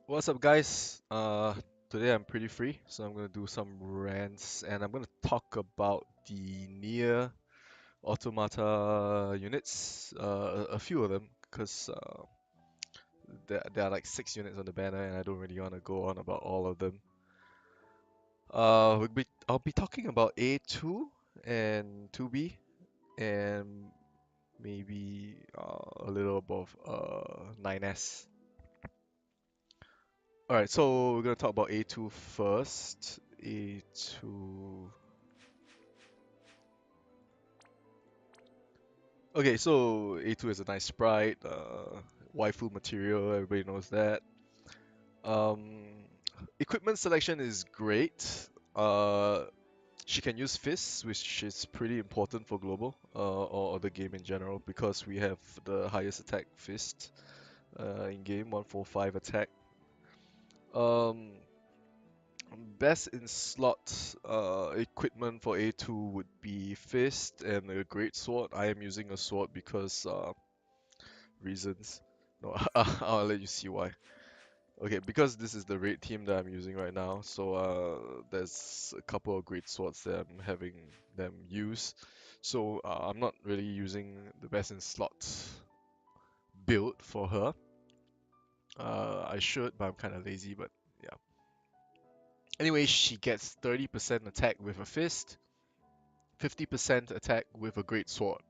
What's up, guys? Today I'm pretty free, so I'm gonna do some rants, and I'm gonna talk about the Nier Automata units, a few of them, because there are like 6 units on the banner, and I don't really want to go on about all of them. I'll be talking about A2 and 2B, and maybe a little above 9S. Alright, so we're gonna talk about A2 first. A2. Okay, so A2 is a nice sprite, waifu material, everybody knows that. Um, Equipment selection is great. Uh, she can use fists, which is pretty important for global, or the game in general, because we have the highest attack fist in game, 145 attack. Um, Best in slot equipment for A2 would be fist and a great sword. I am using a sword because reasons. No, I'll let you see why. Okay, because this is the raid team that I'm using right now, so there's a couple of great swords that I'm having them use. So I'm not really using the best in slot build for her. I should, but I'm kind of lazy. But yeah. Anyway, she gets 30% attack with a fist, 50% attack with a great sword.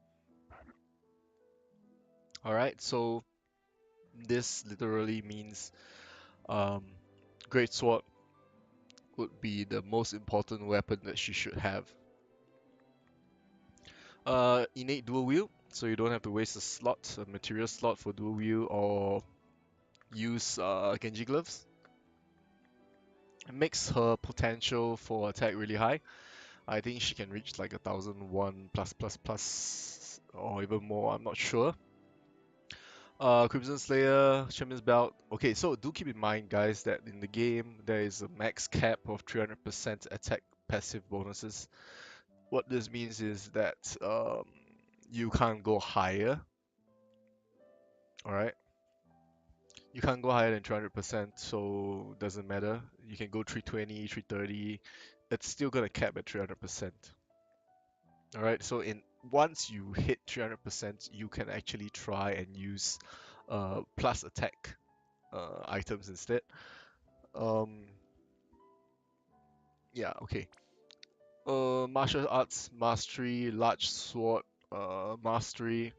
All right, so this literally means um, great sword would be the most important weapon that she should have. Innate dual wield, so you don't have to waste a material slot for dual wield or use Genji gloves. It makes her potential for attack really high. I think she can reach like 1001 plus plus plus or even more. I'm not sure. Crimson Slayer, Shaman's Belt. Okay, so do keep in mind, guys, that in the game there is a max cap of 300% attack passive bonuses. What this means is that you can't go higher. All right, you can't go higher than 300%, so doesn't matter. You can go 320, 330. It's still gonna cap at 300%. All right, so in once you hit 300%, you can actually try and use plus attack items instead. Um, yeah, okay. Martial arts mastery, large sword mastery.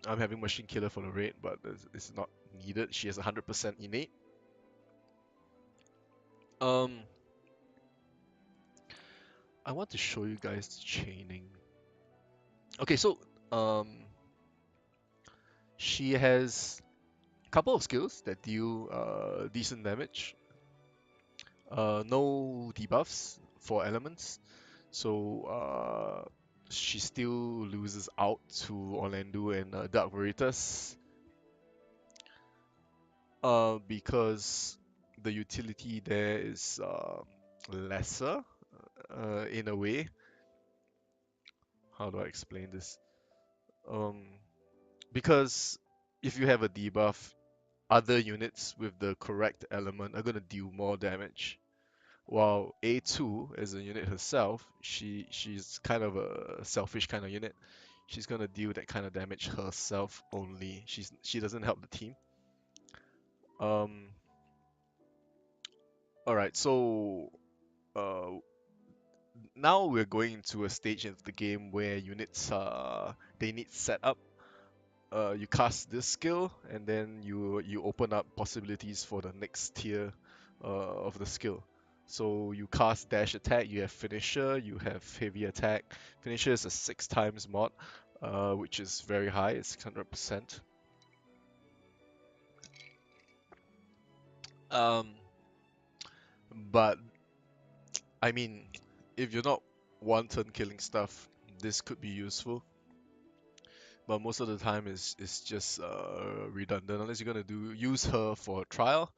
I'm having machine killer for the raid, but it's not needed. She has 100% innate. Um, I want to show you guys the chaining. Okay, so um, she has a couple of skills that deal decent damage. No debuffs for elements, so she still loses out to Orlando and Dark Veritas because the utility there is lesser in a way. How do I explain this? Um, because if you have a debuff, other units with the correct element are gonna deal more damage. While A2 as a unit herself, she's kind of a selfish kind of unit. She's gonna deal that kind of damage herself only. She doesn't help the team. Um, all right, so uh, now we're going into a stage of the game where units they need setup. You cast this skill and then you open up possibilities for the next tier of the skill. So you cast dash attack, you have finisher, you have heavy attack. Finisher is a 6 times mod, which is very high, it's 600%. Um, but I mean, if you're not one turn killing stuff, this could be useful. But most of the time is just redundant unless you're gonna use her for a trial.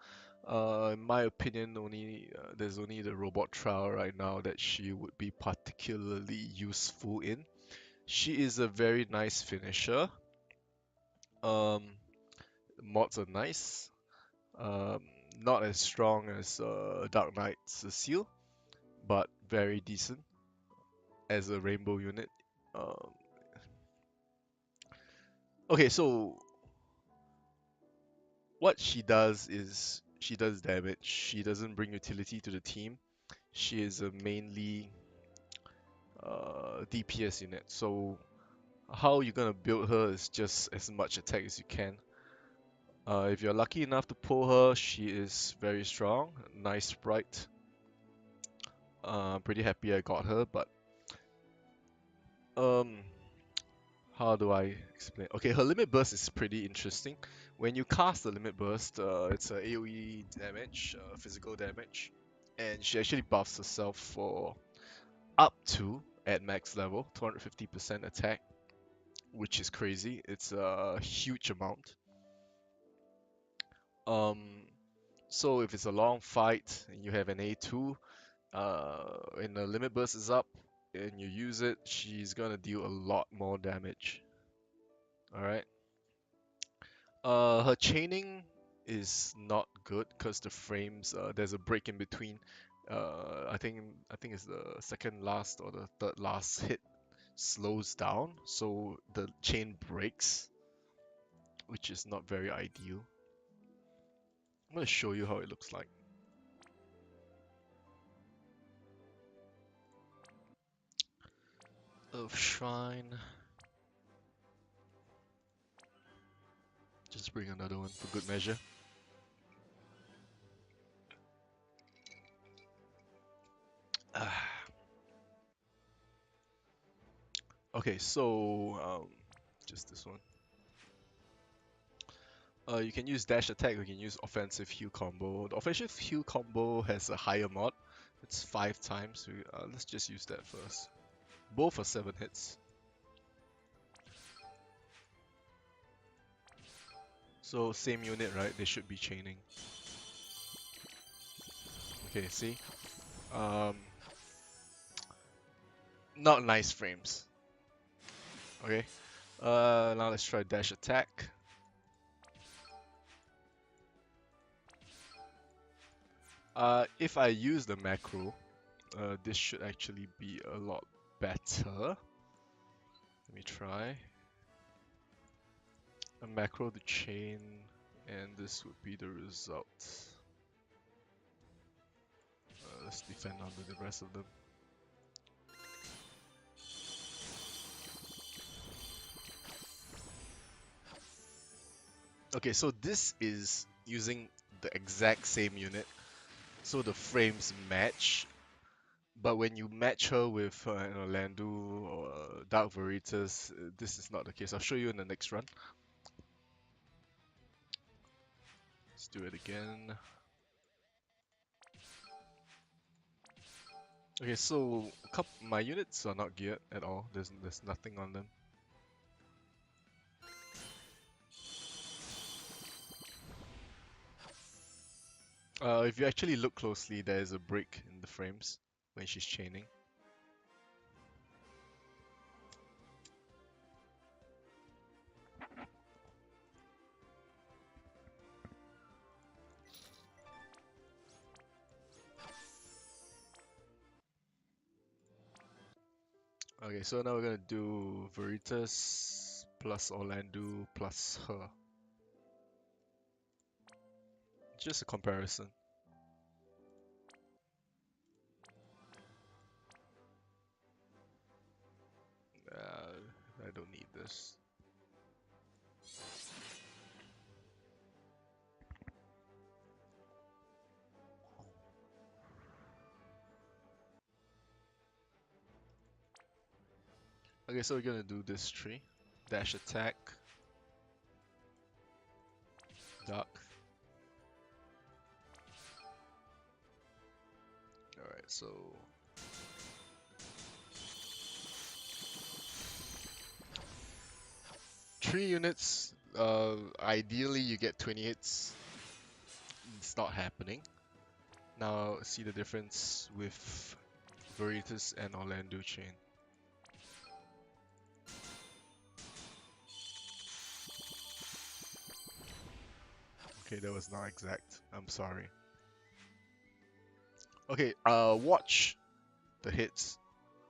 In my opinion, only there's only the robot trial right now that she would be particularly useful in. She is a very nice finisher. Um, Mods are nice. Um, Not as strong as Dark Knight's Seal, but very decent as a rainbow unit. Um, okay, so what she does is she does damage. She doesn't bring utility to the team. She is a mainly DPS unit. So how you're gonna build her is just as much attack as you can. If you're lucky enough to pull her, she is very strong. Nice sprite. Pretty happy I got her, but um, how do I explain? Okay, her limit burst is pretty interesting. When you cast the limit burst, it's a AoE damage, physical damage, and she actually buffs herself for up to at max level 250% attack, which is crazy. It's a huge amount. Um, so if it's a long fight and you have an A2, and the limit burst is up and you use it, she's gonna deal a lot more damage. All right. Her chaining is not good because the frames, there's a break in between. I think it's the second last or the third last hit slows down, so the chain breaks, which is not very ideal. I'm gonna show you how it looks like. Of Shrine. Just bring another one for good measure. Okay, so just this one. You can use dash attack, you can use offensive heal combo. The offensive heal combo has a higher mod. It's 5 times. Let's just use that first. Both are 7 hits. So same unit, right? They should be chaining. Okay, see? Um, Not nice frames. Okay. Now let's try dash attack. If I use the macro, this should actually be a lot better. Let me try. A macro to chain, and this would be the result. Let's defend under the rest of them. Okay, so this is using the exact same unit, so the frames match. But when you match her with Landu or Dark Veritas, this is not the case. I'll show you in the next run. Let's do it again. Okay, so my units are not geared at all. There's nothing on them. If you actually look closely, there is a break in the frames when she's chaining. Okay, so now we're gonna do Veritas plus Orlando plus her. Just a comparison. I don't need this. Okay, so we're gonna do this tree. Dash attack. Duck. Alright, so... Tree units, ideally you get 20 hits. It's not happening. Now see the difference with Veritas and Orlando chain. Okay, that was not exact. I'm sorry. Okay, watch the hits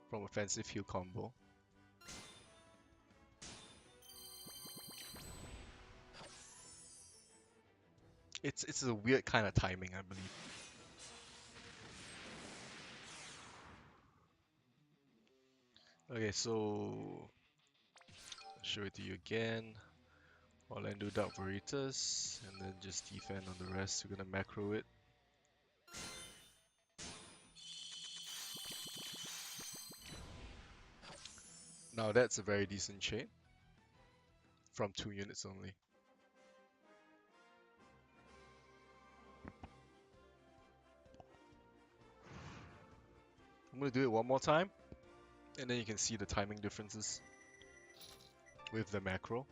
from offensive heal combo. It's a weird kind of timing, I believe. Okay, so I'll show it to you again. Orlando Dark Veritas, and then just defend on the rest. We're gonna macro it. Now that's a very decent chain from 2 units only. I'm gonna do it one more time, and then you can see the timing differences with the macro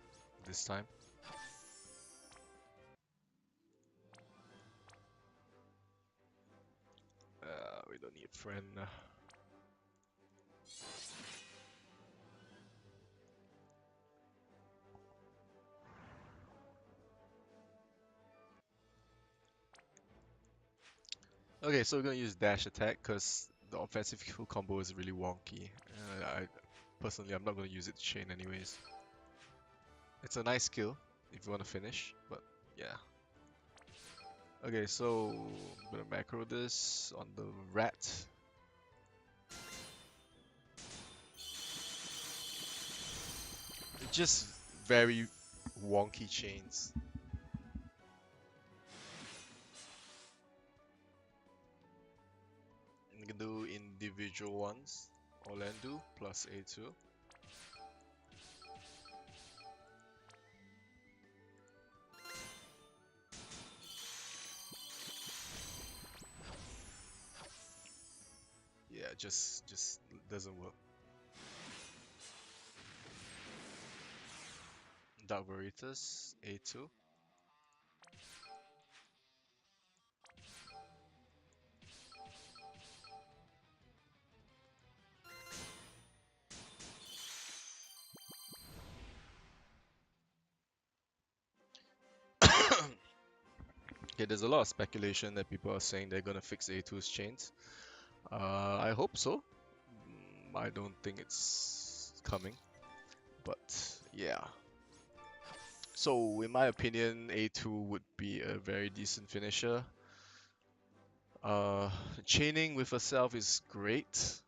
this time. We don't need friend. Okay, so we're gonna use dash attack because the offensive kill combo is really wonky. I personally, I'm not gonna use it to chain anyways. It's a nice skill if you want to finish, but yeah. Okay, so I'm gonna macro this on the rat. Just very wonky chains. You can do individual ones. Orlando plus A2. Yeah, just doesn't work. Dark Veritas A2. Okay, there's a lot of speculation that people are saying they're gonna fix A2's chains. I hope so. I don't think it's coming, but yeah. So in my opinion, A2 would be a very decent finisher. Uh, Chaining with herself is great.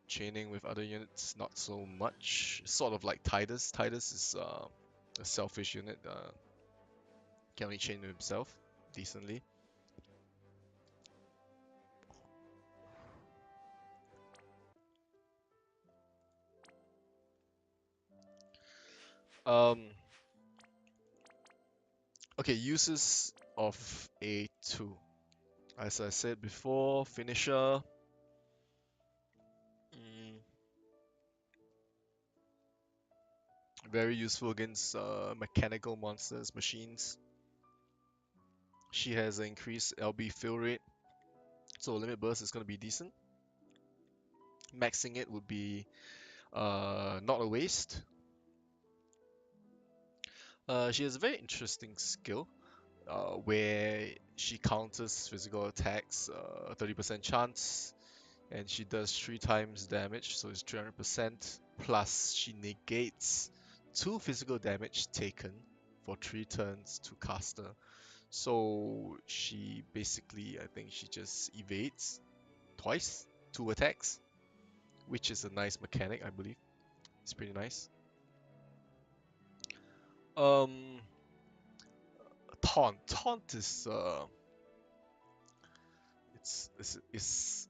Chaining with other units, not so much. Sort of like Titus. Titus is a selfish unit. Can only chain with himself decently. Um, okay, uses of A2. As I said before, finisher. Mm, very useful against mechanical monsters, machines. She has an increased LB fill rate, so limit burst is going to be decent. Maxing it would be not a waste. She has a very interesting skill where she counters physical attacks, 30% chance, and she does 3 times damage, so it's 300%. Plus, she negates 2 physical damage taken for 3 turns to caster. So she basically, I think she just evades twice, 2 attacks, which is a nice mechanic, I believe. It's pretty nice. Um, Taunt is it's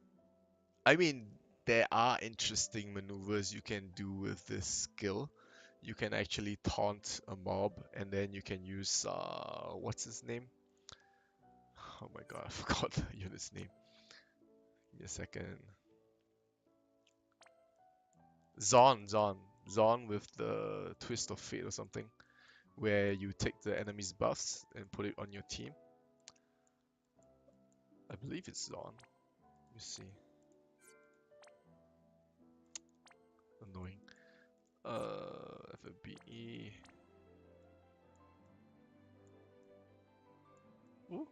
I mean, there are interesting maneuvers you can do with this skill. You can actually taunt a mob, and then you can use what's his name? Oh my god, I forgot the unit's name. Give me a second. Zon with the twist of fate or something, where you take the enemy's buffs and put it on your team. I believe it's Zon. Let me see. Annoying. FBE. Ooh.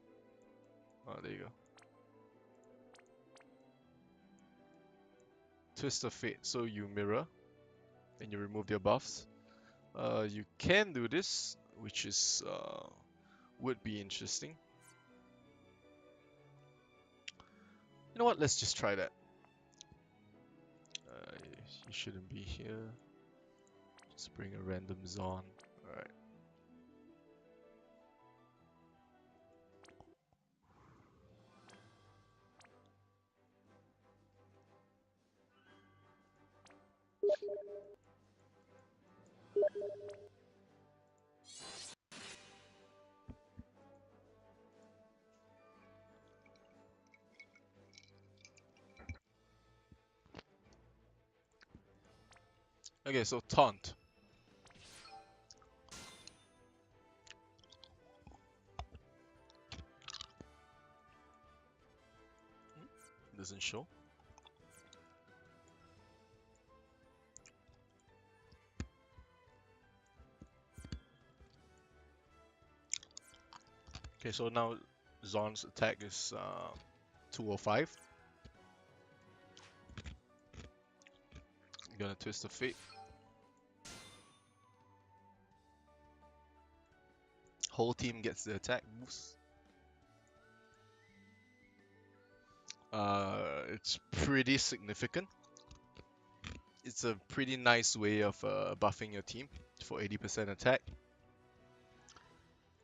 Oh, there you go. Twist of Fate. So you mirror and you remove their buffs. You can do this, which is would be interesting. You know what? Let's just try that. You shouldn't be here. Just bring a random Zon. Alright. Okay, so taunt. Doesn't show. Okay, so now Zon's attack is 205. I'm gonna Twist of Fate. Whole team gets the attack boost. It's pretty significant. It's a pretty nice way of buffing your team for 80% attack,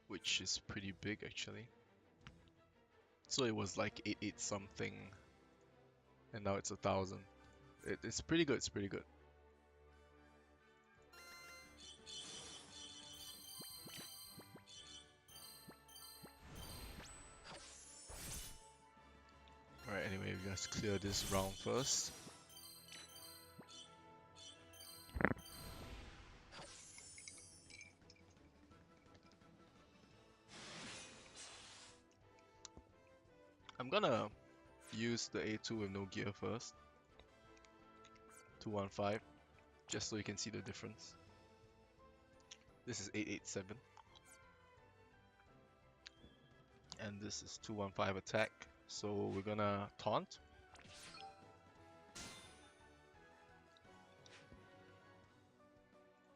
which is pretty big actually. So it was like 8 something, and now it's 1,000. It's pretty good. It's pretty good. Alright, anyway, we just clear this round first. I'm gonna use the A2 with no gear first. 215, just so you can see the difference. This is 887. And this is 215 attack. So we're gonna taunt.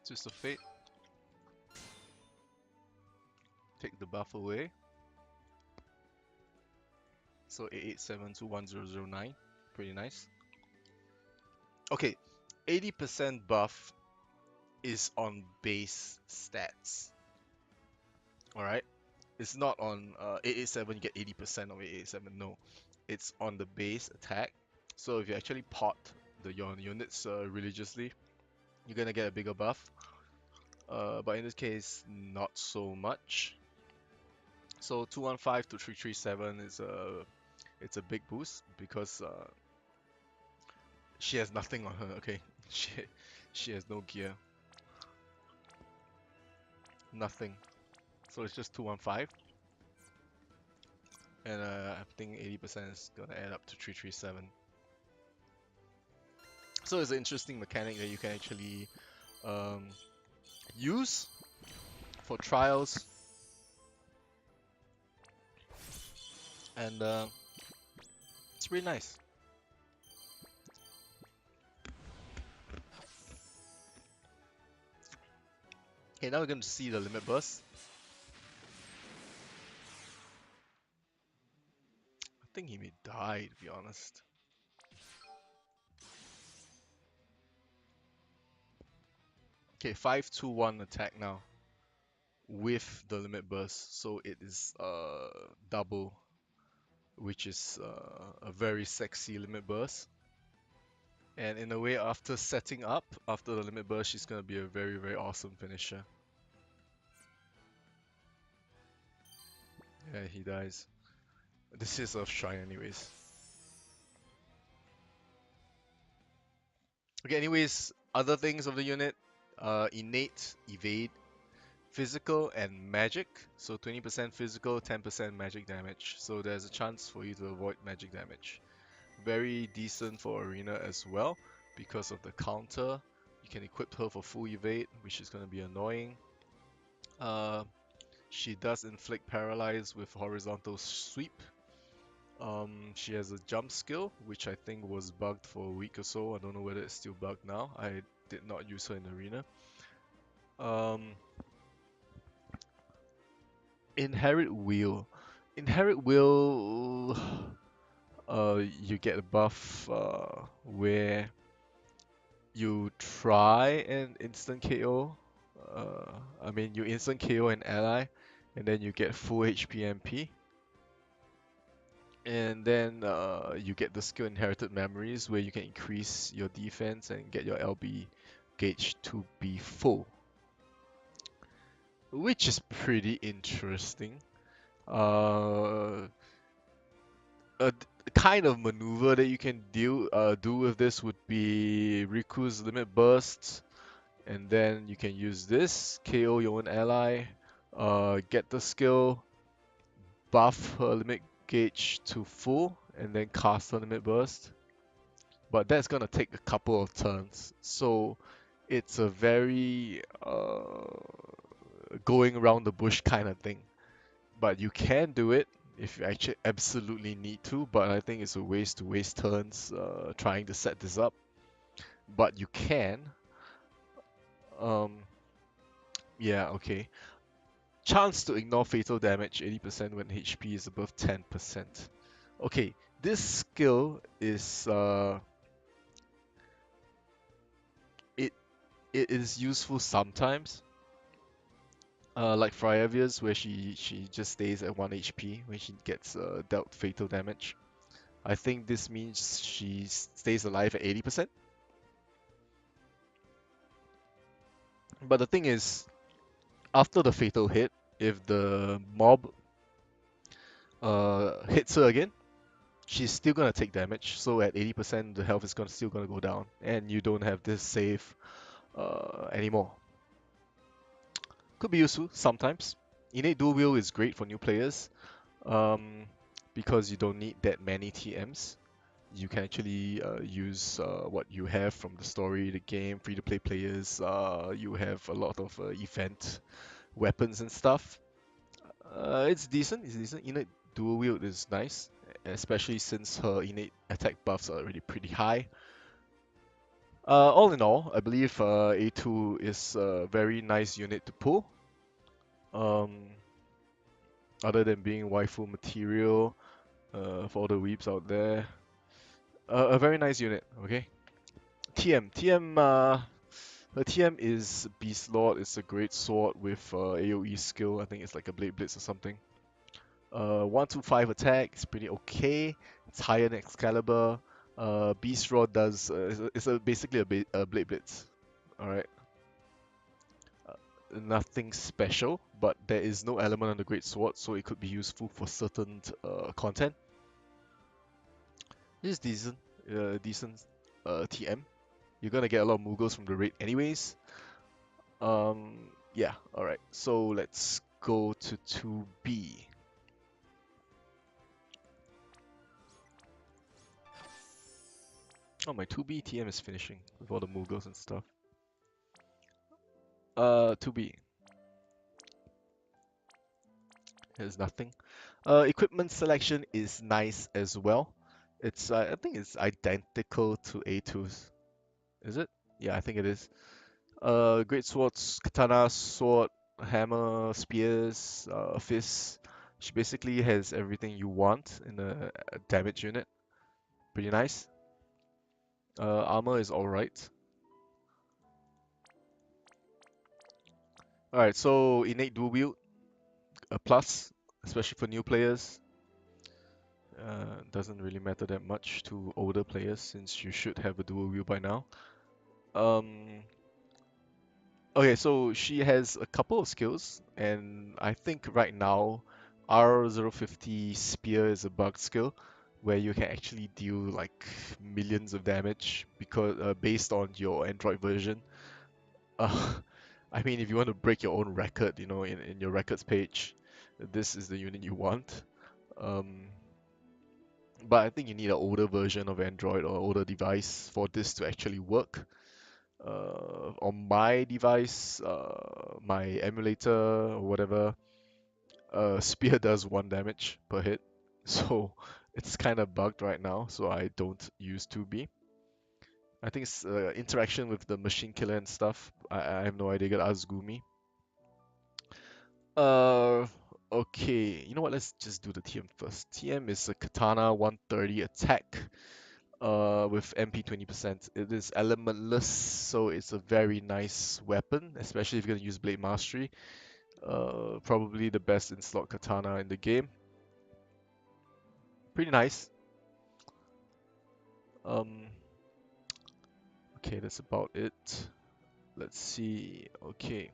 Twist of Fate. Take the buff away. So 887 to 1009. Pretty nice. Okay, 80% buff is on base stats. Alright? It's not on 887 you get 80% of 887. No. It's on the base attack. So if you actually pot your units religiously, you're gonna get a bigger buff. But in this case, not so much. So 215 to 337 is it's a big boost because she has nothing on her. Okay, she has no gear, nothing. So it's just 215, and I think 80% is gonna add up to 337. So it's an interesting mechanic that you can actually use for trials, and it's really nice. Okay, now we're going to see the limit burst. I think he may die, to be honest. Okay, 521 attack now with the limit burst, so it is double, which is a very sexy limit burst. And in a way, after setting up, after the limit burst, she's gonna be a very, very awesome finisher. Yeah, he dies. This is Earth Shrine anyways. Okay, anyways, other things of the unit, innate, evade, physical, and magic. So 20% physical, 10% magic damage. So there's a chance for you to avoid magic damage. Very decent for arena as well because of the counter. You can equip her for full evade, which is going to be annoying. She does inflict paralyze with horizontal sweep. She has a jump skill, which I think was bugged for a week or so. I don't know whether it's still bugged now. I did not use her in arena. Um, Inherit Wheel. Inherit Wheel, you get a buff where you try and instant KO. I mean, you instant KO an ally, and then you get full HP MP. And then you get the skill Inherited Memories, where you can increase your defense and get your LB gauge to be full, which is pretty interesting. Uh, a kind of maneuver that you can do with this would be Riku's Limit Burst, and then you can use this, KO your own ally, get the skill, buff her limit gauge to full, and then cast her limit burst. But that's gonna take a couple of turns, so it's a very going around the bush kind of thing. But you can do it if you actually absolutely need to, but I think it's a waste to waste turns trying to set this up. But you can. Um, yeah, okay. Chance to ignore fatal damage 80% when HP is above 10%. Okay, this skill is it it is useful sometimes. Like Fryavia's, where she just stays at 1 HP when she gets dealt fatal damage. I think this means she stays alive at 80%. But the thing is, after the fatal hit, if the mob hits her again, she's still gonna take damage. So at 80%, the health is still gonna go down, and you don't have this save anymore. Could be useful sometimes. Innate Dual Wield is great for new players um, because you don't need that many TMs. You can actually use what you have from the story, the game, free-to-play players. You have a lot of event weapons and stuff. It's decent. It's decent. Innate Dual Wield is nice, especially since her innate attack buffs are already pretty high. All in all, I believe A2 is a very nice unit to pull. Um, other than being waifu material for all the weeps out there, a very nice unit. Okay. TM. Her TM is Beast Lord. It's a great sword with AoE skill. I think it's like a Blade Blitz or something. 125 attack is pretty okay. It's higher than Excalibur. Beast Rod does basically a Blade Blitz. All right. Nothing special, but there is no element on the Great Sword, so it could be useful for certain content. This is decent TM. You're gonna get a lot of Mughals from the raid anyways. Yeah, alright. So let's go to 2B. Oh, my 2B TM is finishing with all the Mughals and stuff. 2B. There's nothing. Equipment selection is nice as well. It's I think it's identical to A2's. Is it? Yeah, I think it is. Great swords, katana, sword, hammer, spears, fists. She basically has everything you want in a damage unit. Pretty nice. Armor is alright. Alright, so innate dual wield, a plus, especially for new players. Doesn't really matter that much to older players since you should have a dual wield by now. Um, okay, so she has a couple of skills, and I think right now R050 Spear is a bug skill where you can actually deal like millions of damage because based on your Android version. Uh, I mean, if you want to break your own record, in your records page, this is the unit you want. Um, but I think you need an older version of Android or older device for this to actually work. On my device, my emulator or whatever, Spear does 1 damage per hit. So it's kind of bugged right now, so I don't use 2B. I think it's interaction with the machine killer and stuff. I have no idea. Got Azgumi. Uh, okay. You know what? Let's just do the TM first. TM is a katana 130 attack. With MP 20%. It is elementless, so it's a very nice weapon, especially if you're gonna use Blade Mastery. Probably the best in slot katana in the game. Pretty nice. Um, okay, that's about it. Let's see. Okay.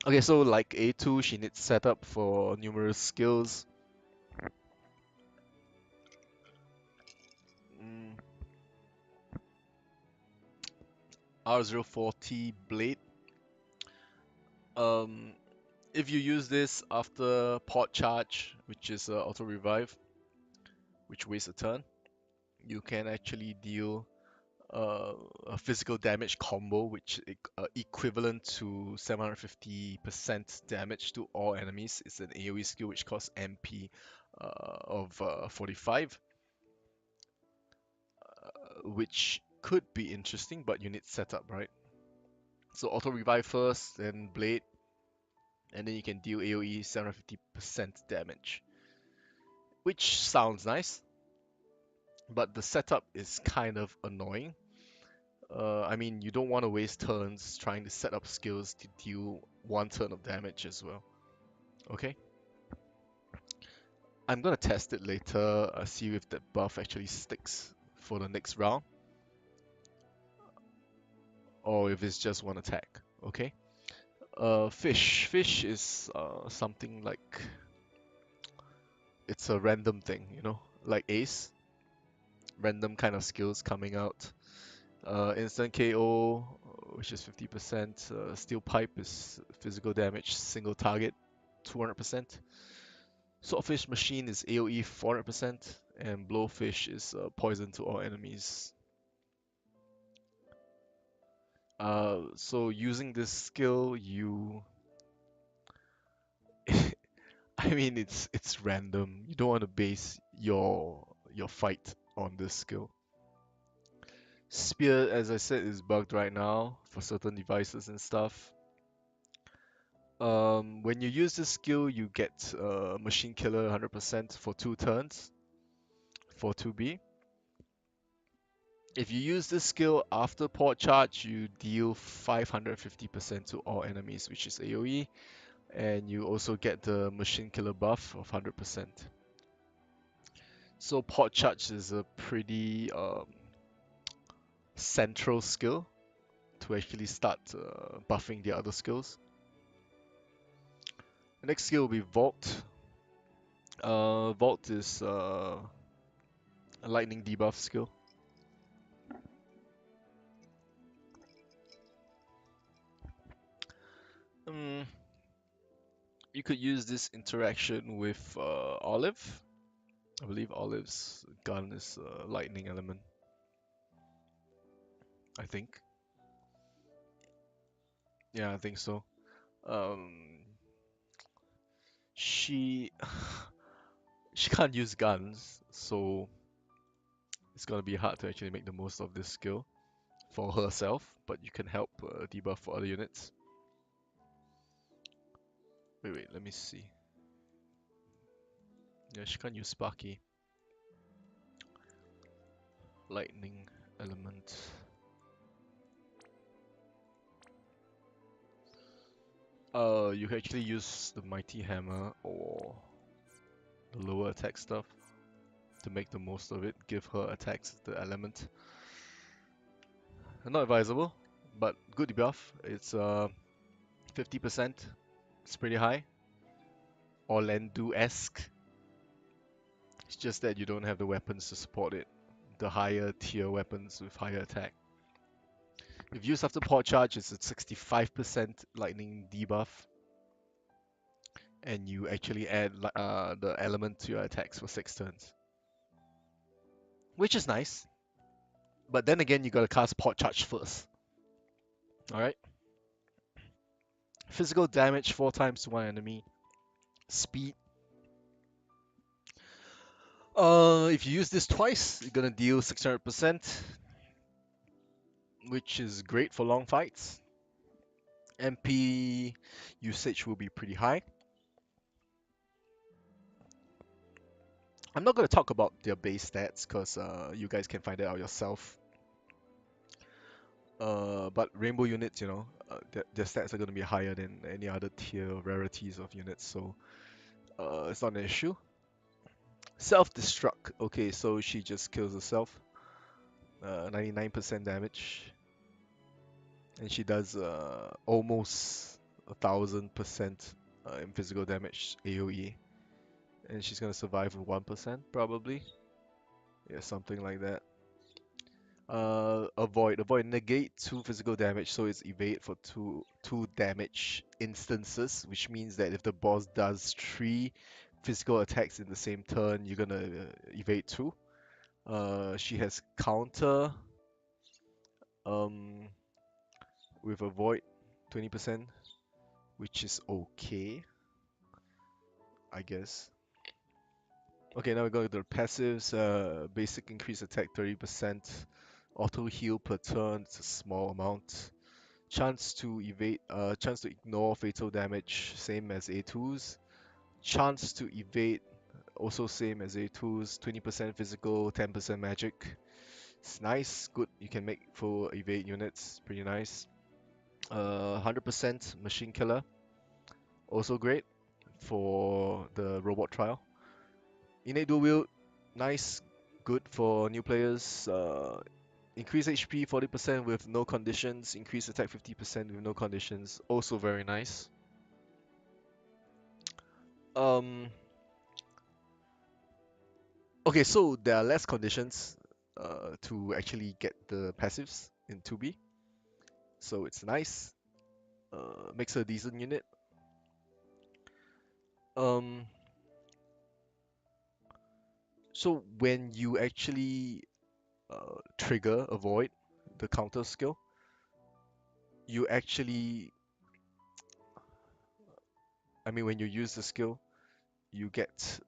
Okay, so like A2, she needs setup for numerous skills. Mm, R04T Blade. Um, if you use this after pot charge, which is auto revive, which wastes a turn, you can actually deal a physical damage combo, which equivalent to 750% damage to all enemies. It's an AoE skill which costs MP of 45, which could be interesting, but you need setup, right? So auto revive first, then blade, and then you can deal AoE 750% damage, which sounds nice, but the setup is kind of annoying. I mean, you don't want to waste turns trying to set up skills to deal one turn of damage as well. Okay, I'm gonna test it later, see if that buff actually sticks for the next round, or if it's just one attack. Okay. Fish. Fish is something like it's a random thing, like Ace, random kind of skills coming out. Instant KO, which is 50%. Steel Pipe is physical damage, single target, 200%. Swordfish Machine is AoE 400%, and Blowfish is poison to all enemies. So using this skill, I mean, it's random. You don't want to base your fight on this skill. Spear, as I said, is bugged right now for certain devices and stuff. When you use this skill, you get Machine Killer 100% for 2 turns for 2B. If you use this skill after port charge, you deal 550% to all enemies, which is AoE, and you also get the Machine Killer buff of 100%. So port charge is a pretty central skill to actually start buffing the other skills. The next skill will be Vault. Vault is a lightning debuff skill. Um, you could use this interaction with Olive. I believe Olive's gun is a lightning element. I think. Yeah, I think so. Um, she she can't use guns, so it's gonna be hard to actually make the most of this skill for herself. But you can help debuff for other units. Wait, let me see. Yeah, she can't use Sparky. Lightning element. You can actually use the Mighty Hammer or the lower attack stuff to make the most of it. Give her attacks the element. Not advisable, but good debuff. It's 50%. It's pretty high. Orlando-esque. It's just that you don't have the weapons to support it. The higher tier weapons with higher attack. If used after port charge, it's a 65% lightning debuff. And you actually add the element to your attacks for 6 turns. Which is nice. But then again, you gotta cast port charge first. Alright? Physical damage 4 times to one enemy. Speed If you use this twice, you're gonna deal 600%, which is great for long fights. MP usage will be pretty high. I'm not gonna talk about their base stats because you guys can find it out yourself. But rainbow units, their stats are gonna be higher than any other tier rarities of units, so it's not an issue. Self-destruct. Okay, so she just kills herself. 99% damage, and she does almost 1,000% in physical damage AOE, and she's gonna survive with 1% probably. Yeah, something like that. Avoid negate 2 physical damage, so it's evade for two damage instances, which means that if the boss does 3 physical attacks in the same turn, you're gonna evade 2. She has counter um with avoid 20%, which is okay, I guess. Okay, now we go to the passives. Basic increase attack 30%, auto heal per turn, it's a small amount. Chance to ignore fatal damage, same as A2's. Chance to evade, also same as A2's. 20% physical, 10% magic. It's nice, good. You can make full evade units, pretty nice. 100% machine killer, also great for the robot trial. Innate dual wield, nice, good for new players. Increase HP 40% with no conditions. Increase attack 50% with no conditions. Also very nice. Um, okay, so there are less conditions to actually get the passives in 2B. So it's nice. Makes a decent unit. Um, so when you actually trigger avoid the counter skill, you actually, I mean, when you use the skill, you get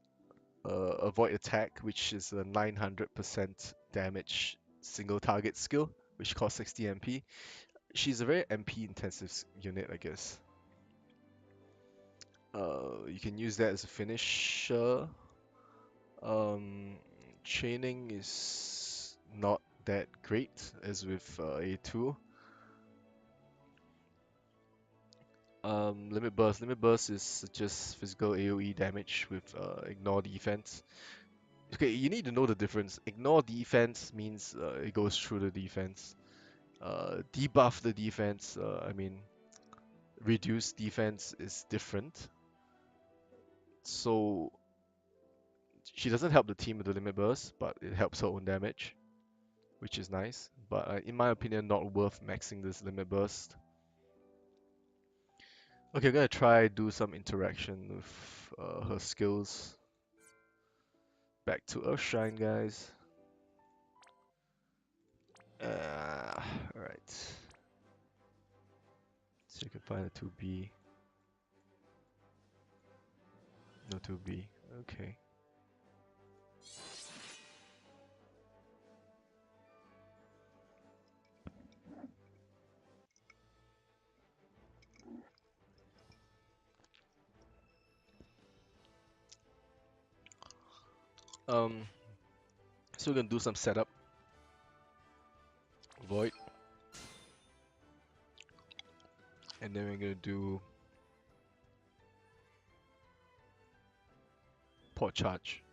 avoid attack, which is a 900% damage single target skill, which costs 60 MP. She's a very MP intensive unit, I guess. You can use that as a finisher. Um, Chaining is not that great as with A2. Limit burst. Limit burst is just physical AoE damage with ignore defense. Okay, you need to know the difference. Ignore defense means it goes through the defense. Debuff the defense, I mean, reduce defense is different. So she doesn't help the team with the limit burst, but it helps her own damage, which is nice. But in my opinion, not worth maxing this limit burst. Okay, I'm gonna try do some interaction with her skills. Back to Earthshine, guys. Alright. So you can find a 2B. No 2B. Okay. Um, so we're gonna do some setup. Void. And then we're gonna do port charge.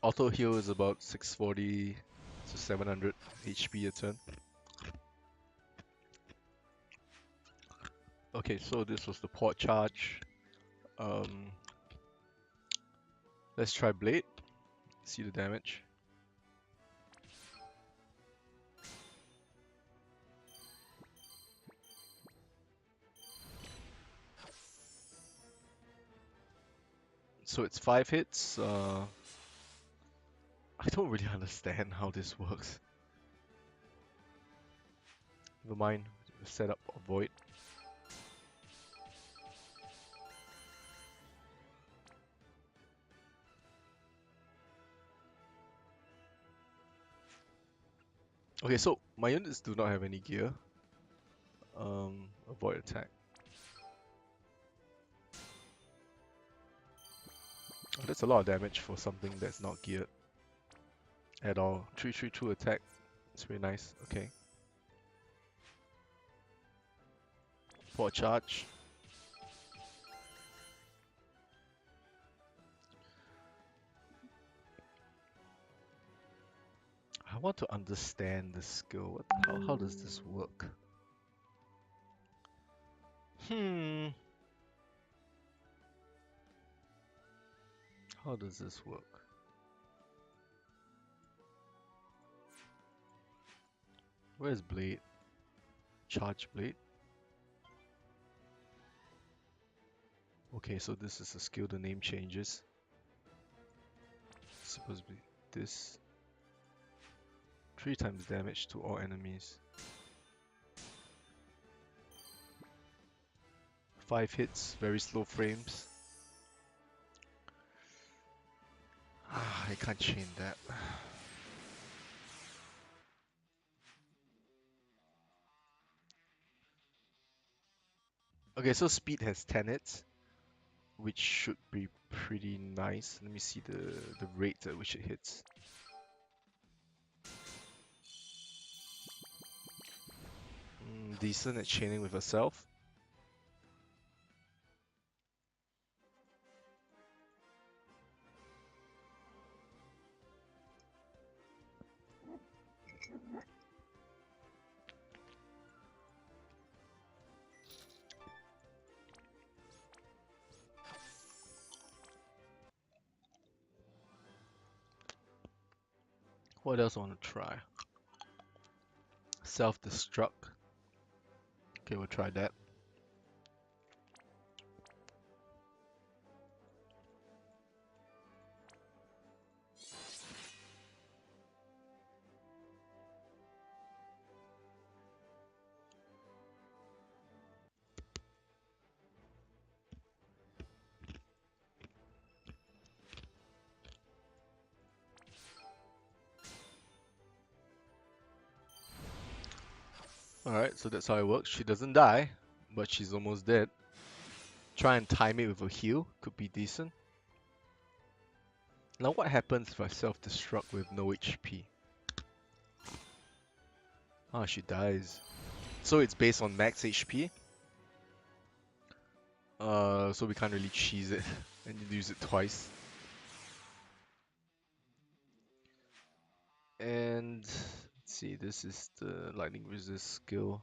Auto heal is about 640 to 700 HP a turn. Okay, so this was the port charge. Um, let's try blade. See the damage. So it's 5 hits. I don't really understand how this works. Never mind. set up a void. Okay, so my units do not have any gear. Avoid attack. Oh, that's a lot of damage for something that's not geared at all. 3/3 attack. It's very nice. Okay. For a charge. I want to understand the skill. How does this work? How does this work? Where's blade? Charge blade. Okay, so this is a skill, the name changes. It's supposed to be this. 3 times damage to all enemies. 5 hits, very slow frames. I can't chain that. Okay, so speed has 10 hits, which should be pretty nice. Let me see the rate at which it hits. Decent at chaining with herself. What else I want to try? Self-destruct. Okay, we'll try that. Alright, so that's how it works. She doesn't die, but she's almost dead. Try and time it with a heal, could be decent. Now what happens if I self-destruct with no HP? Ah, she dies. So it's based on max HP. So we can't really cheese it and use it twice. And let's see, this is the lightning resist skill.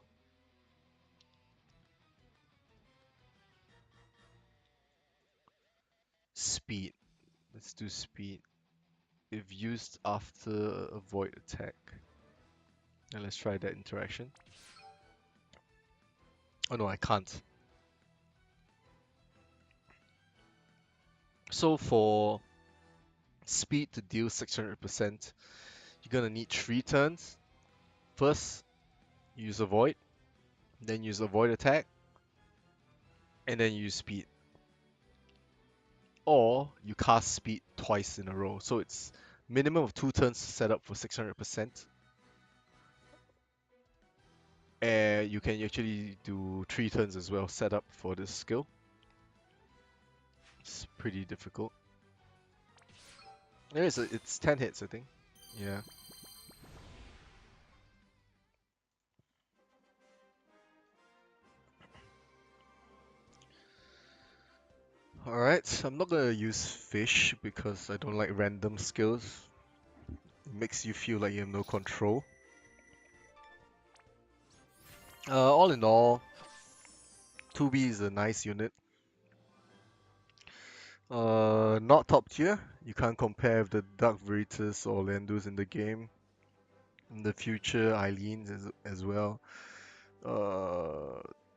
Speed. Let's do speed. If used after a void attack. And let's try that interaction. Oh no, I can't. So for speed to deal 600%, you're gonna need 3 turns. First, use a void, then use a void attack, and then use speed. Or you cast speed twice in a row. So it's minimum of 2 turns set up for 600%. And you can actually do 3 turns as well set up for this skill. It's pretty difficult. It's 10 hits, I think. Yeah. Alright, I'm not gonna use fish because I don't like random skills. It makes you feel like you have no control. All in all, 2B is a nice unit. Not top tier. You can't compare with the Dark Veritas or Landus in the game. In the future, Eileen's as well.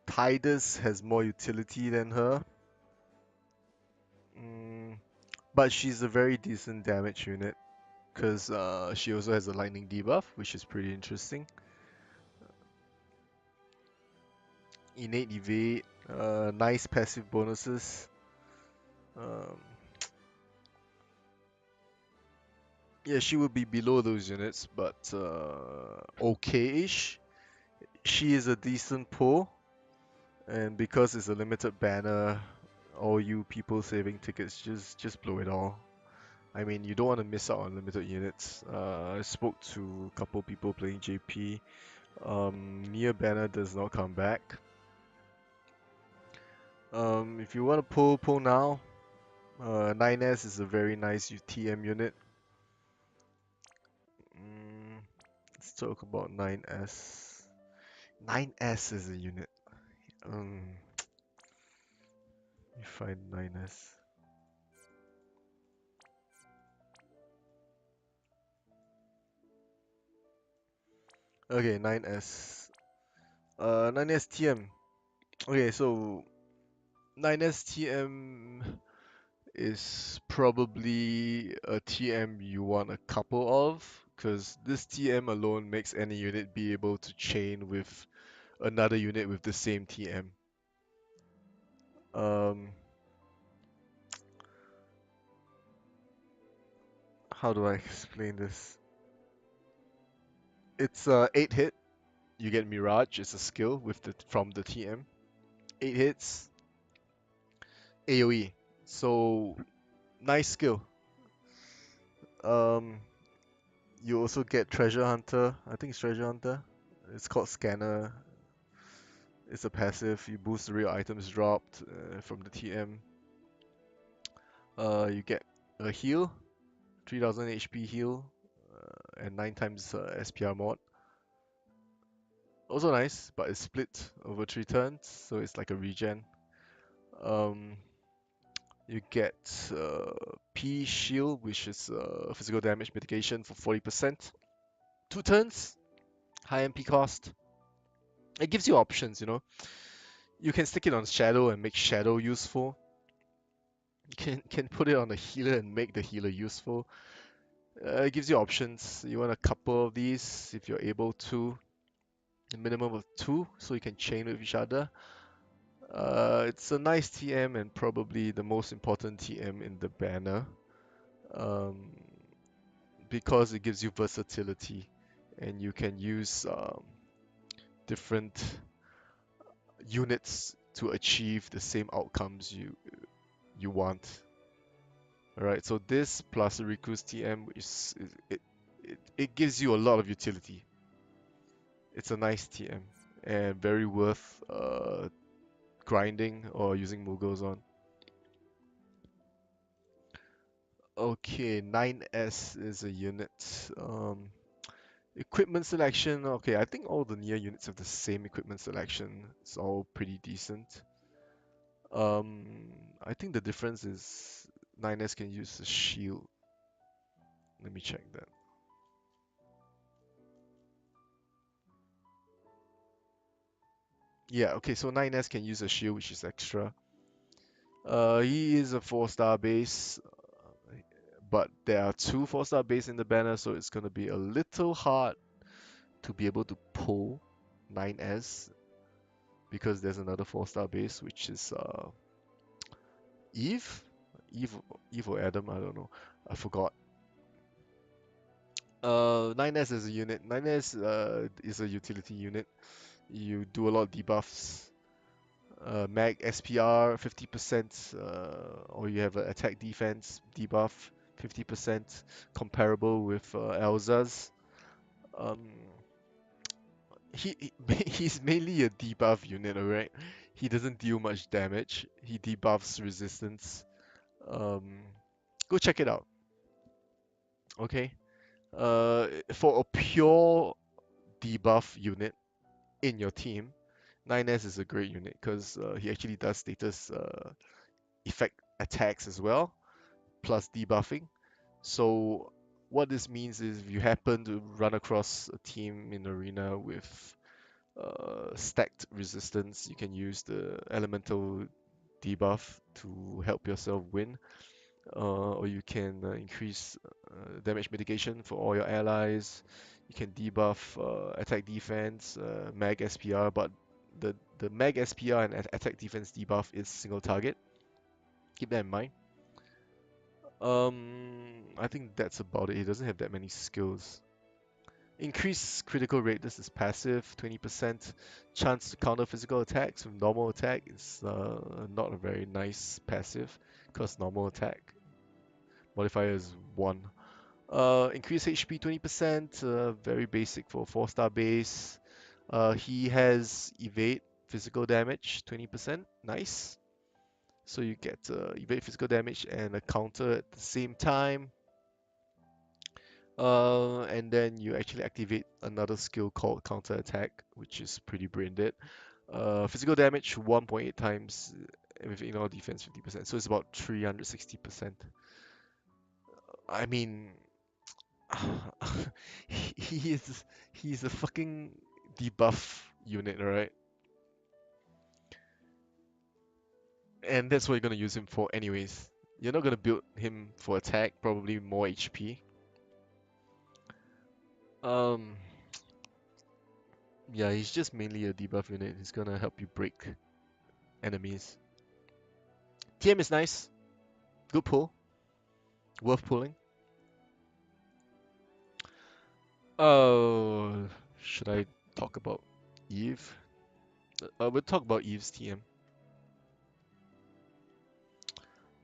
Tidus has more utility than her. But she's a very decent damage unit because she also has a lightning debuff, which is pretty interesting. innate evade, nice passive bonuses. Um, yeah, she would be below those units, but okay-ish. She is a decent pull, and because it's a limited banner, all you people saving tickets, just blow it all. I mean, you don't want to miss out on limited units. I spoke to a couple people playing JP. Nier banner does not come back. If you want to pull now. 9S is a very nice UTM unit. Let's talk about 9S. 9S is a unit. Let me find 9S. Okay, 9S. 9S TM. Okay, so 9S TM is probably a TM you want a couple of, because this TM alone makes any unit be able to chain with another unit with the same TM. Um, how do I explain this? It's 8 hit. You get Mirage. It's a skill with the from the TM. 8 hits, AOE. So nice skill. Um, you also get Treasure Hunter. I think it's Treasure Hunter. It's called Scanner. It's a passive. You boost the real items dropped from the TM. You get a heal, 3000 HP heal, and 9 times SPR mod. Also nice, but it's split over 3 turns, so it's like a regen. Um, you get P shield, which is physical damage mitigation for 40%. 2 turns, high MP cost. It gives you options, you know. You can stick it on Shadow and make Shadow useful. You can put it on the healer and make the healer useful. It gives you options. You want a couple of these if you're able to. A minimum of 2, so you can chain with each other. It's a nice TM and probably the most important TM in the banner. Um, because it gives you versatility and you can use different units to achieve the same outcomes you want. Alright, so this plus Riku's TM it gives you a lot of utility. It's a nice TM and very worth grinding or using Mughals on. Okay, 9S is a unit. Equipment selection, okay, I think all the Nier units have the same equipment selection. It's all pretty decent. Um, I think the difference is 9S can use a shield. Let me check that. Yeah, okay, so 9S can use a shield, which is extra. He is a 4-star base, but there are 2 4-star base in the banner, so it's gonna be a little hard to be able to pull 9S because there's another 4-star base, which is Eve? Eve, Eve or Adam, I don't know. I forgot. 9S is a unit. 9S is a utility unit. You do a lot of debuffs. Mag SPR 50%, or you have an attack defense debuff 50%, comparable with Elza's. Um, he's mainly a debuff unit, alright? He doesn't deal much damage. He debuffs resistance. Um, go check it out. Okay. For a pure debuff unit in your team, 9S is a great unit because he actually does status effect attacks as well, plus debuffing. So what this means is if you happen to run across a team in arena with stacked resistance, you can use the elemental debuff to help yourself win. Or you can increase damage mitigation for all your allies. You can debuff attack defense, mag SPR, but the The Mag SPR and attack defense debuff is single target. Keep that in mind. I think that's about it. He doesn't have that many skills. Increase critical rate. This is passive. 20% chance to counter physical attacks with normal attack. Is not a very nice passive because normal attack modifier is 1. Increase HP 20%. Very basic for 4-star base. He has evade physical damage 20%. Nice. So you get evade physical damage and a counter at the same time. And then you actually activate another skill called counter attack, which is pretty brain dead. Physical damage 1.8 times with ignore defense 50%, so it's about 360%. I mean, he's a fucking debuff unit, right? And that's what you're gonna use him for anyways. You're not gonna build him for attack, probably more HP. Um, yeah, he's just mainly a debuff unit. He's gonna help you break enemies. TM is nice, good pull, worth pulling. Oh, should I talk about Eve? We'll talk about Eve's TM.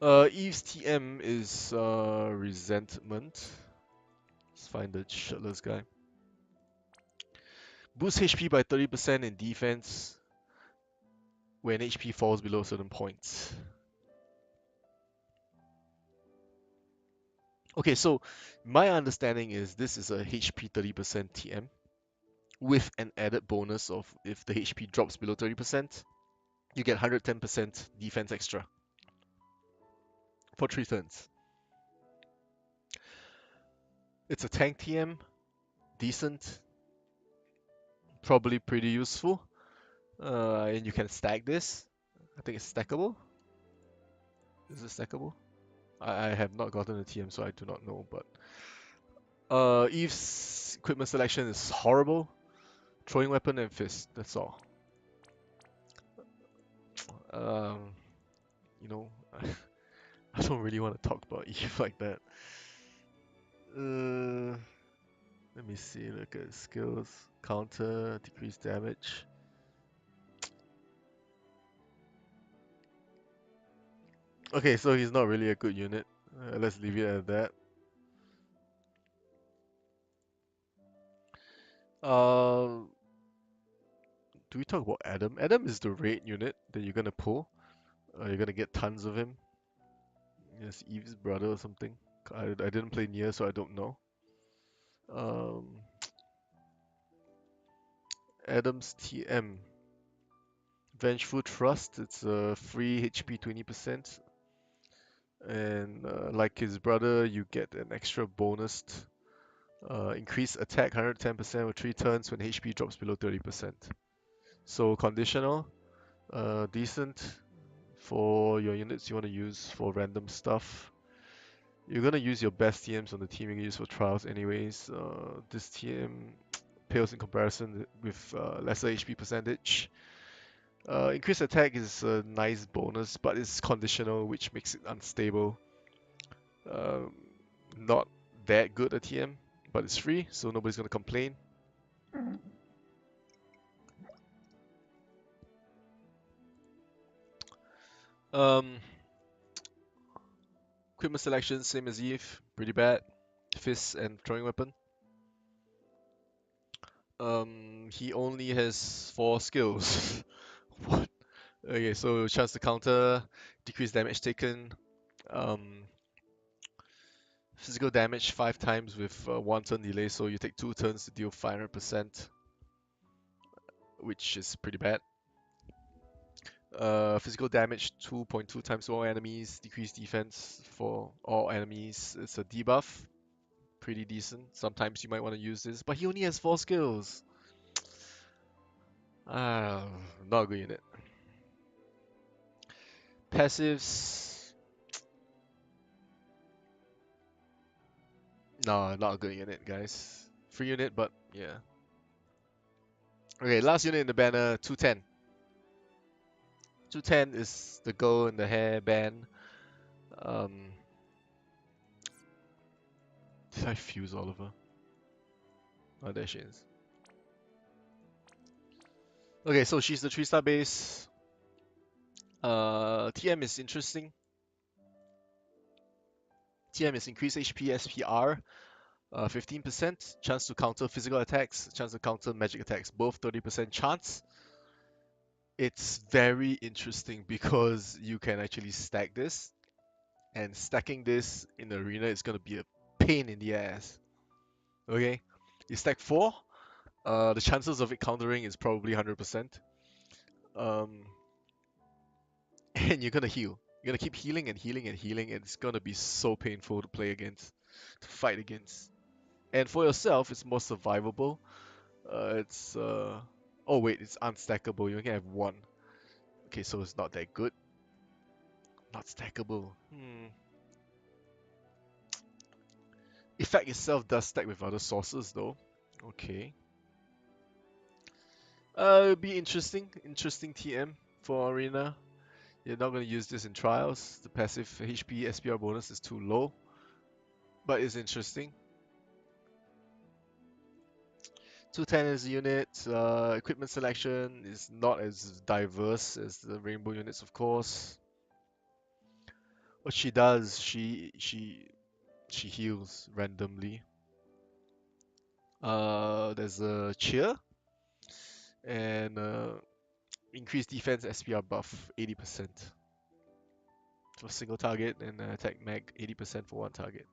Eve's TM is resentment. Let's find the shirtless guy. Boost HP by 30% in defense when HP falls below certain points. Okay, so my understanding is this is a HP 30% TM with an added bonus of if the HP drops below 30%, you get 110% defense extra for 3 turns. It's a tank TM, decent, probably pretty useful. And you can stack this. I think it's stackable. Is it stackable? I have not gotten a TM, so I do not know. But Eve's equipment selection is horrible. Throwing weapon and fist. That's all. Um, you know, I don't really want to talk about Eve like that. Let me see. Look at skills. Counter, decrease damage. Okay, so he's not really a good unit. Let's leave it at that. Uh, do we talk about Adam? Adam is the raid unit that you're gonna pull. You're gonna get tons of him. Yes, Eve's brother or something. I didn't play Nier, so I don't know. Um, Adam's TM. Vengeful Trust. It's a free HP 20%. And like his brother, you get an extra bonus. Increase attack 110% with 3 turns when HP drops below 30%. So conditional, decent for your units you want to use for random stuff. You're gonna use your best TMs on the team you can use for trials anyways. This TM pales in comparison with lesser HP percentage. Increased attack is a nice bonus, but it's conditional, which makes it unstable. Um, Not that good a TM, but it's free, so nobody's gonna complain. Um, Equipment selection, same as Eve, pretty bad. Fist and throwing weapon. He only has 4 skills. What? Okay, so chance to counter, decrease damage taken, um, physical damage 5 times with 1 turn delay, so you take 2 turns to deal 500%, which is pretty bad. Physical damage 2.2 times all enemies, decreased defense for all enemies. It's a debuff, pretty decent. Sometimes you might want to use this, but he only has 4 skills. Ah, not a good unit. Passives, no, not a good unit, guys. Free unit, but yeah. Okay, last unit in the banner, 210. 210 is the girl in the hairband. Um, did I fuse all of her? Oh, there she is. Okay, so she's the 3-star base. TM is interesting. TM is increased HP SPR, 15%, chance to counter physical attacks, chance to counter magic attacks, both 30% chance. It's very interesting because you can actually stack this, and stacking this in the arena is going to be a pain in the ass. Okay, you stack 4, the chances of it countering is probably 100%. Um, and you're gonna heal. You're gonna keep healing and healing and healing, and it's gonna be so painful to play against, to fight against. And for yourself, it's more survivable. It's oh wait, it's unstackable. You only have 1. Okay, so it's not that good. Not stackable. Effect itself does stack with other sources though. Okay. It'll be interesting TM for Arena. You're not going to use this in trials. The passive HP SPR bonus is too low, but it's interesting. 210 is a unit. Equipment selection is not as diverse as the rainbow units, of course. What she does, she heals randomly. There's a cheer and increased defense SPR buff 80% for a single target, and attack mag 80% for one target.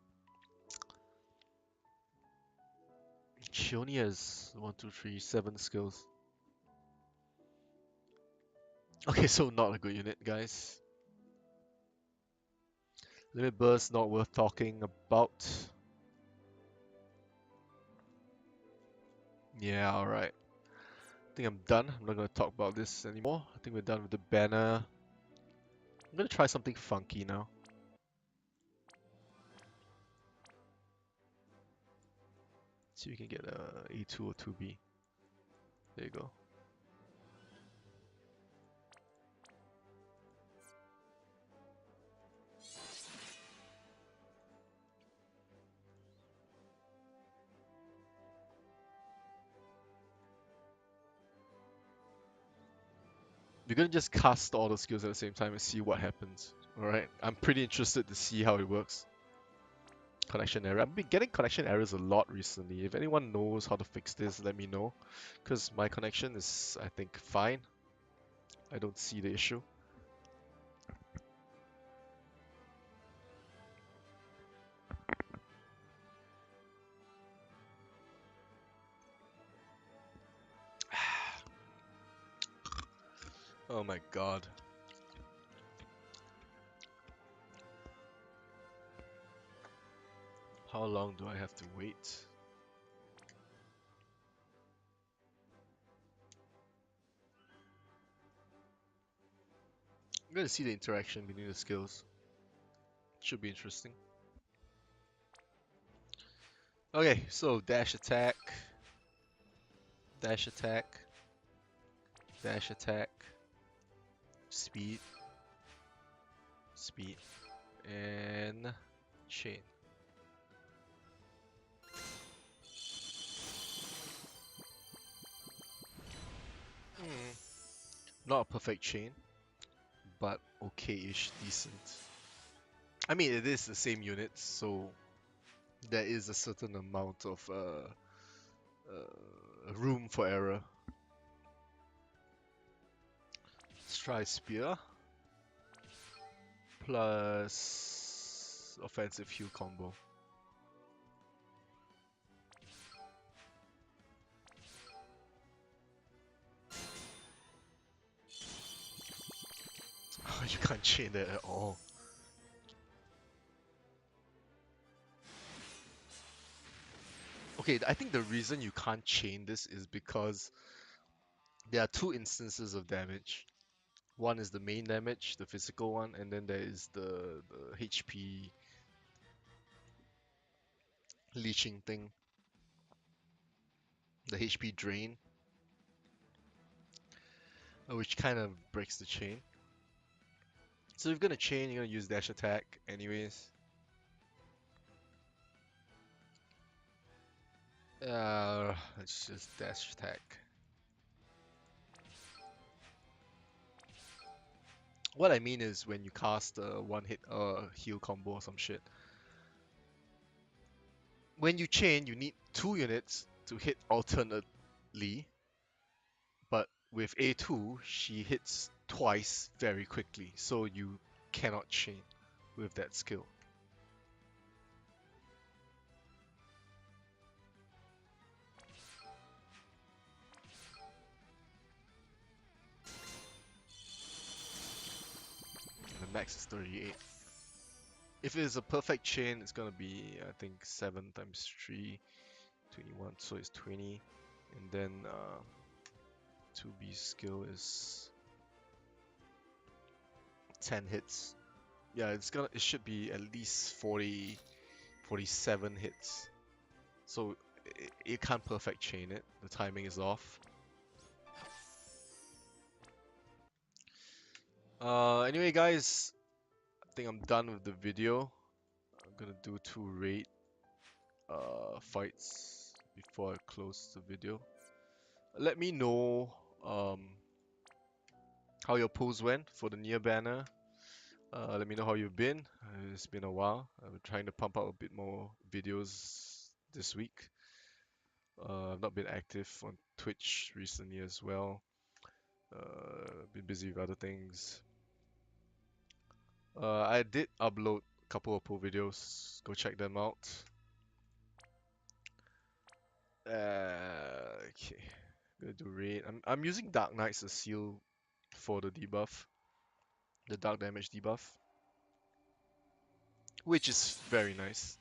She only has 1, 2, 3, 7 skills. Okay, so not a good unit, guys. Limit burst not worth talking about. Yeah, alright. I think I'm done. I'm not gonna talk about this anymore. I think we're done with the banner. I'm gonna try something funky now. See if we can get a A2 or 2B. There you go. We're gonna just cast all the skills at the same time and see what happens. Alright, I'm pretty interested to see how it works. Connection error. I've been getting connection errors a lot recently. If anyone knows how to fix this, let me know. Because my connection is, I think, fine. I don't see the issue. Oh my god. How long do I have to wait? I'm gonna see the interaction between the skills. Should be interesting. Okay, so dash attack, dash attack, dash attack, speed, speed, and chain. Not a perfect chain, but okay-ish, decent. I mean, it is the same units, so there is a certain amount of room for error. Let's try spear plus offensive heal combo. You can't chain that at all. Okay, I think the reason you can't chain this is because there are 2 instances of damage. One is the main damage, the physical one, and then there is the HP leeching thing, the HP drain, which kind of breaks the chain. So if you're gonna chain, you're gonna use dash attack anyways. Let's just dash attack. What I mean is when you cast a one hit heal combo or some shit. When you chain, you need 2 units to hit alternately, but with A2, she hits twice very quickly, so you cannot chain with that skill. The max is 38. If it is a perfect chain, it's gonna be, I think, 7 times 3, 21, so it's 20. And then 2B skill is 10 hits. Yeah, it should be at least 40, 47 hits. So it can't perfect chain it. The timing is off. Anyway, guys, I think I'm done with the video. I'm gonna do 2 raid fights before I close the video. Let me know how your pulls went for the Nier banner. Let me know how you've been. It's been a while. I'm trying to pump out a bit more videos this week. I've not been active on Twitch recently as well. Been busy with other things. I did upload a couple of pull videos. Go check them out. Okay, gonna do raid. I'm using Dark Knight's as seal for the debuff, the dark damage debuff, which is very nice.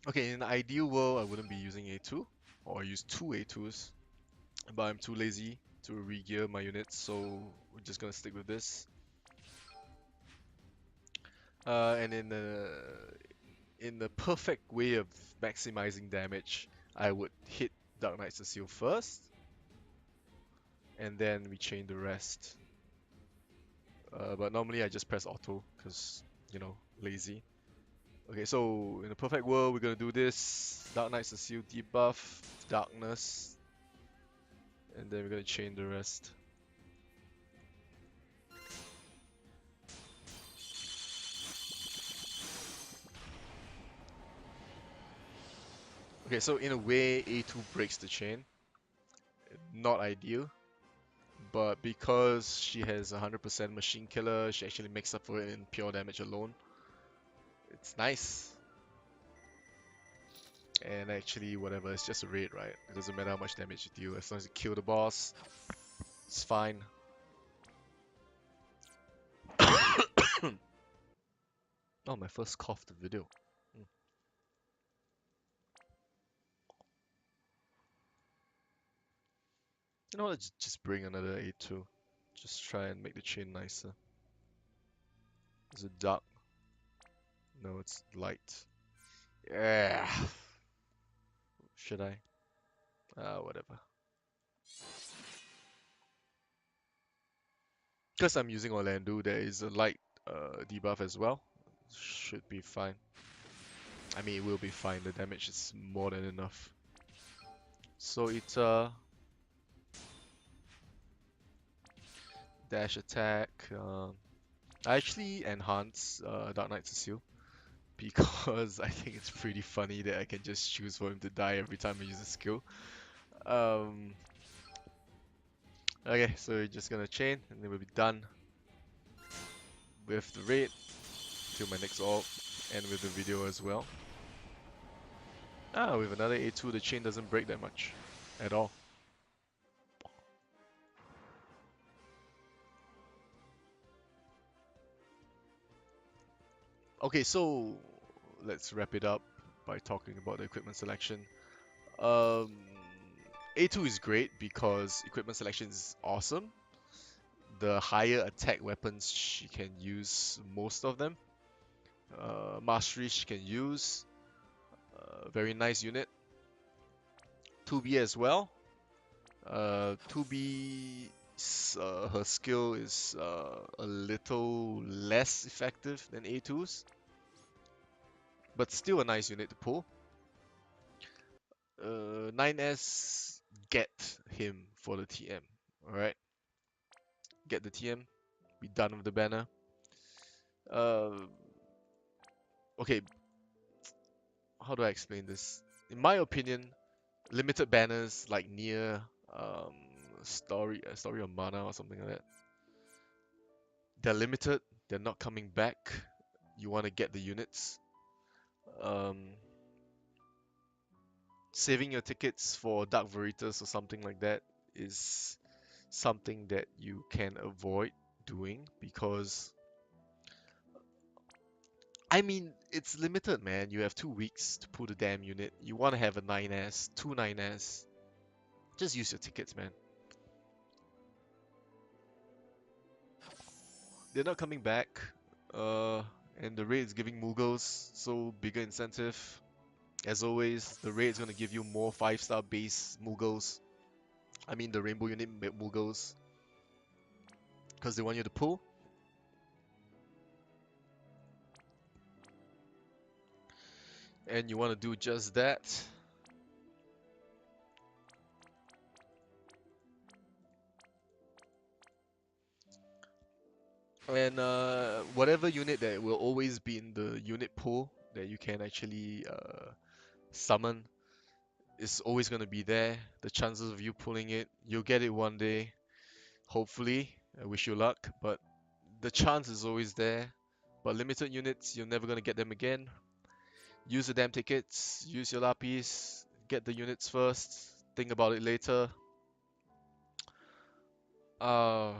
Okay, in an ideal world, I wouldn't be using A2, or I use 2 A2s, but I'm too lazy to re-gear my units, so we're just gonna stick with this. And in the perfect way of maximizing damage, I would hit Dark Knight's Seal first, and then we chain the rest. But normally I just press auto, because, lazy. Okay, so in a perfect world, we're gonna do this. Dark Knight's Seal debuff, darkness, and then we're gonna chain the rest. Okay, so in a way, A2 breaks the chain. Not ideal, but because she has 100% machine killer, she actually makes up for it in pure damage alone. It's nice. And actually, whatever, it's just a raid, right? It doesn't matter how much damage you deal, as long as you kill the boss, it's fine. Oh, my first cough the video. You know what, let's just bring another A2. Just try and make the chain nicer. Is it dark? No, it's light. Yeah. Should I? Whatever. Because I'm using Orlando, there is a light debuff as well. Should be fine. I mean, it will be fine. The damage is more than enough. So it's dash attack. I actually enhance Dark Knight's Seal because I think it's pretty funny that I can just choose for him to die every time I use a skill. Okay, so we're just gonna chain and then we'll be done with the raid till my next ult and with the video as well. With another A2, the chain doesn't break that much at all. Okay, so let's wrap it up by talking about the equipment selection. Um, A2 is great because equipment selection is awesome. The higher attack weapons, she can use most of them. Mastery she can use. Very nice unit. 2B as well. 2B, her skill is a little less effective than A2's, but still a nice unit to pull. 9S, get him for the TM. Alright, get the TM, be done with the banner. Uh, okay, how do I explain this? In my opinion, limited banners like Nier, um, Story of Mana or something like that, they're limited, they're not coming back. You want to get the units. Um, Saving your tickets for Dark Veritas or something like that is something that you can avoid doing because I mean it's limited, man. You have 2 weeks to pull the damn unit. You want to have a 9S, two 9S. Just use your tickets, man. They're not coming back. Uh, and the raid is giving Mughals, so bigger incentive. As always, the raid is gonna give you more 5-star base Mughals. I mean the Rainbow Unit Mughals. Because they want you to pull. And you want to do just that. And whatever unit that will always be in the unit pool that you can actually summon is always going to be there. The chances of you pulling it, you'll get it one day. Hopefully, I wish you luck, but the chance is always there. But limited units, you're never going to get them again. Use the damn tickets, use your lapis, get the units first, think about it later. Uh,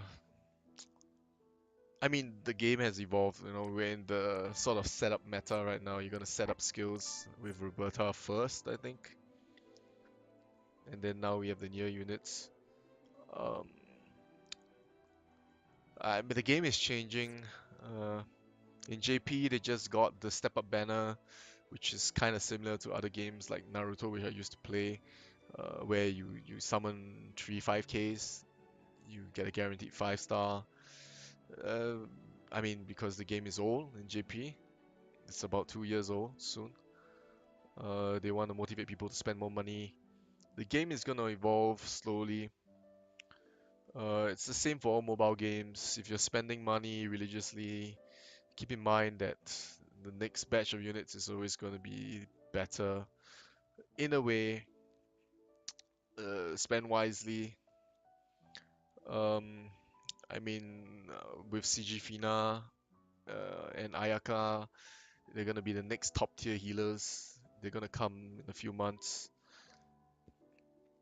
I mean, the game has evolved, you know, we're in the sort of setup meta right now. You're gonna set up skills with Roberta first, I think. And then now we have the Nier units. Um, but the game is changing. In JP, they just got the step up banner, which is kind of similar to other games like Naruto, which I used to play, where you summon 3 5Ks, you get a guaranteed 5-star. Uh, I mean, because the game is old in JP, it's about 2 years old soon. They want to motivate people to spend more money. The game is gonna evolve slowly. It's the same for all mobile games. If you're spending money religiously, keep in mind that the next batch of units is always going to be better. In a way, spend wisely. Um, I mean, with CG Fina and Ayaka, they're going to be the next top tier healers. They're going to come in a few months.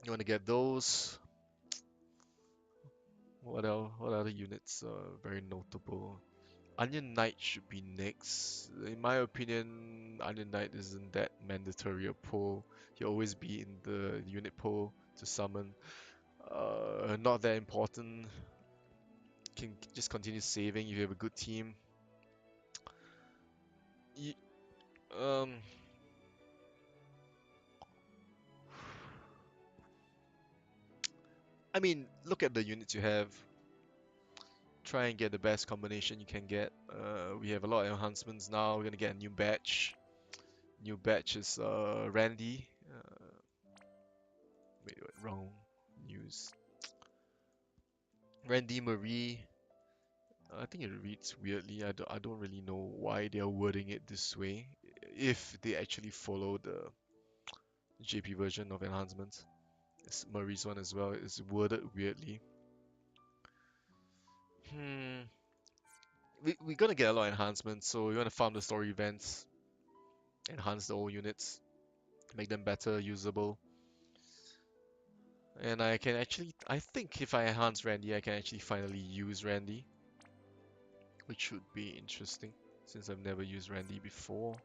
You want to get those. What else? What other units are very notable? Onion Knight should be next. In my opinion, Onion Knight isn't that mandatory a pull. He'll always be in the unit pool to summon. Not that important. Can just continue saving if you have a good team. Y um, I mean, look at the units you have. Try and get the best combination you can get. We have a lot of enhancements now. We're gonna get a new batch. New batch is Randy. Wait, wrong news. Randy Marie. I think it reads weirdly. I don't really know why they are wording it this way. If they actually follow the JP version of enhancements. It's Marie's one as well. It's worded weirdly. Hmm. We're gonna get a lot of enhancements, so we want to farm the story events, enhance the old units, make them better, usable. And I think if I enhance Randy, I can actually finally use Randy, which should be interesting since I've never used Randy before.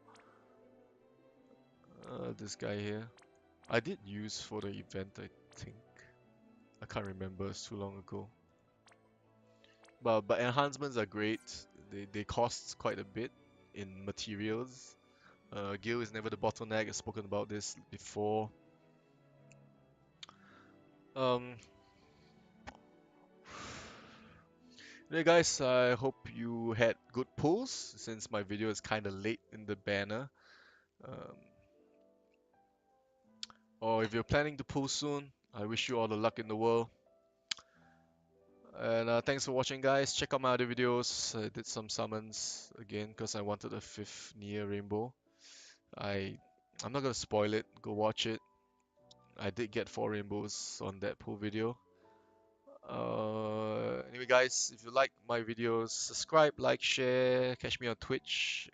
This guy here. I did use for the event, I think. I can't remember, it's too long ago. But enhancements are great. They cost quite a bit. in materials. Gil is never the bottleneck. I've spoken about this before. Um, Hey guys, I hope you had good pulls since my video is kind of late in the banner. Um, or if you're planning to pull soon, I wish you all the luck in the world. And thanks for watching, guys. Check out my other videos. I did some summons again because I wanted a fifth Nier rainbow. I I'm not gonna spoil it. Go watch it. I did get 4 rainbows on that pull video. Anyway, guys, if you like my videos, subscribe, like, share. Catch me on Twitch.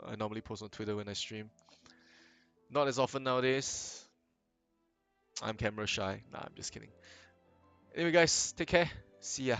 I normally post on Twitter when I stream. Not as often nowadays. I'm camera shy. Nah, I'm just kidding. Anyway, guys, take care. See ya.